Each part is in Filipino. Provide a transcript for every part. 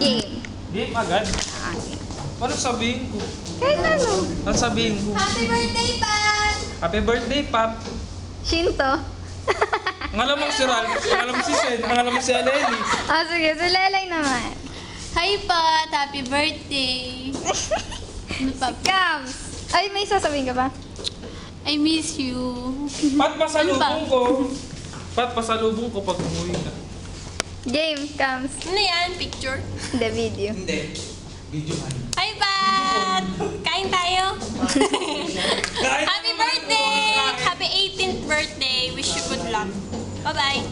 Game. Game agad. Okay. Paano sabihin ko? Kahit ano. Ano sabihin ko? Happy birthday, Pat! Happy birthday, Pap. Shinto. Ang alam mo si Ral, ang alam mo si Sen, ang alam mo si Aleli. Sige, si Lelay naman. Hi, Pat! Happy birthday! Ano pa? Cams. Ay, may sasabihin ka ba? I miss you. Pat, pasalubong Ano ko. Pat, pasalubong ko pag umuwi ka. Game, Cams. Ano yan? Picture? The video. Hindi. Video man. Hi, Pat! Kain tayo? Happy birthday! Happy 18th birthday! Wish you good luck. Bye-bye.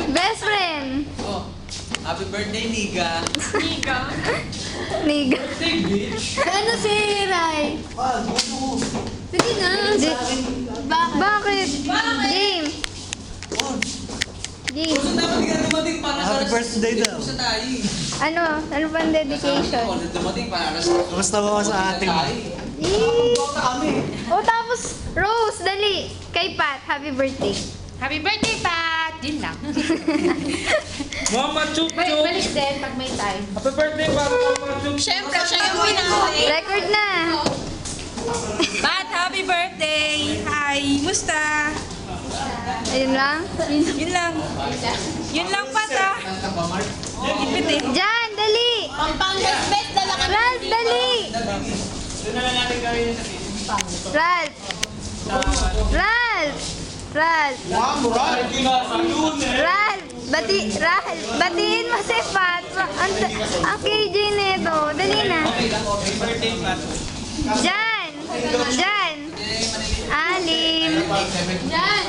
Best friend. Oh. Happy birthday, Niga. Niga. Niga. Ano si Rai? Sige na. Bakit? Game. Game. Gusto dapat hindi ka dumating para sa... Happy birthday daw. Gusto tayo. Ano? Ano ba ang dedication? Ako, dumating para sa... Kamusta mo sa ating? Yee! Oh, tapos, Rose, dali. Kay Pat, happy birthday. Happy birthday, Pat! Yun lang. Mama Chuk Chuk. din pag may time. Happy birthday, Pat. Mama Chuk Chuk. Siyempre, siya yung pinali. Record na. Pat, happy birthday! Hi! Musta? Ayun lang. Yun lang. Yun lang, Pat, ah. Ipit eh. Diyan, dali. Pampangas best dala ka Ralph, dali. Ralph. Ralph. Ralph. Ralph. Ralph. Batiin mo si Pat. Ang KJ nito. Dali na. Diyan. Diyan. Alim. Diyan!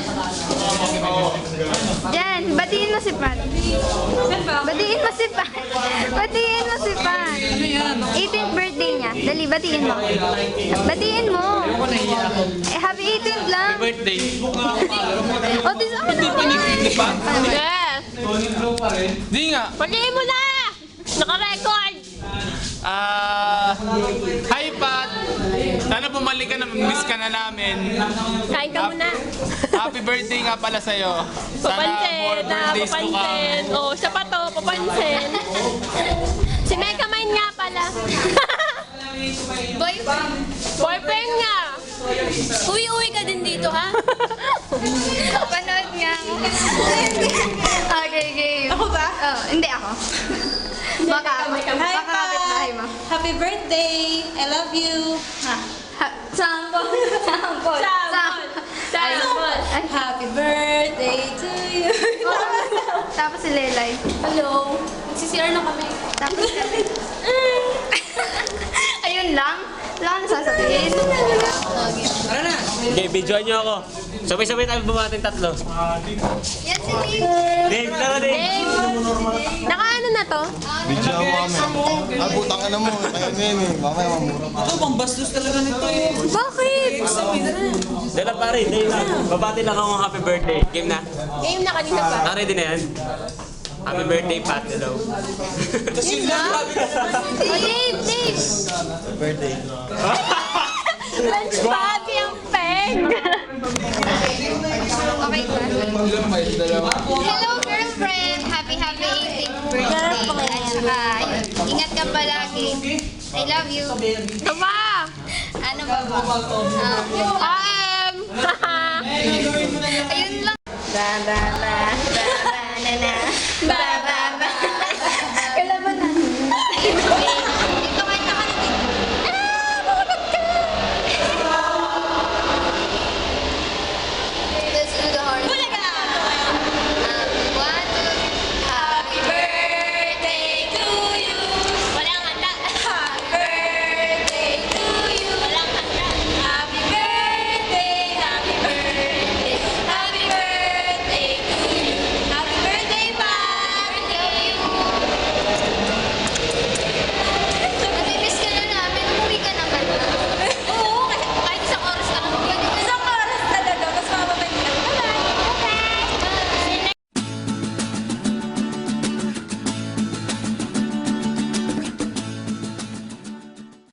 Diyan. Batiin mo si Pat. Batiin mo si Pat. Batiin mo si Pat. 18th birthday niya. Dali, batiin mo. Batiin mo. Happy 18th lang. Birthday. O, di sa akin ako. Yes! Di nga. Pagkain mo na! Naka-record! Hi, Pat. Sana bumalik ka na, miss ka na namin. Kain ka muna. Happy birthday nga pala sa'yo. Sana more Papansin, na birthdays to come. papansin. Oh, siya pa to, papansin. Si Mega Mind nga pala. Boyfriend? Boyfriend nga. Uwi-uwi ka din dito, ha? Panood nga ako. Okay, game. Ako ba? Oh, hindi ako. Baka kapit bahay mo. Happy birthday! I love you! Sampol. Sampol. Salmon. Ay, Happy birthday to you! tapos si Lelay. Hello. Nagsisira na kami. Tapos ayun lang. Wala kang sasabihin. Tara na! Okay, videoan niyo ako. Sabay-sabay tayo bumating tatlo. Yan si Lee. Dave, tara Dave. Dave. Naka-ano na to? Video mo kami. Putang ka na mo. Kaya ngayon eh. Mamaya mamura pa. Ito, pang bastos talaga nito eh. Bakit? Dala pare, Dave lang. Babati lang ako ng happy birthday. Game na. Game na kanina pa. Ready na yan? Happy birthday, Pat. Hello. Yun na? Oh, Dave, Dave. Happy birthday. Lunch party ang peg. Okay ba? Hello, girlfriend. Happy 18th birthday. At saka, ingat ka palagi. I love you. Tama. Ano ba ba? Ayun lang. Da da da da da da.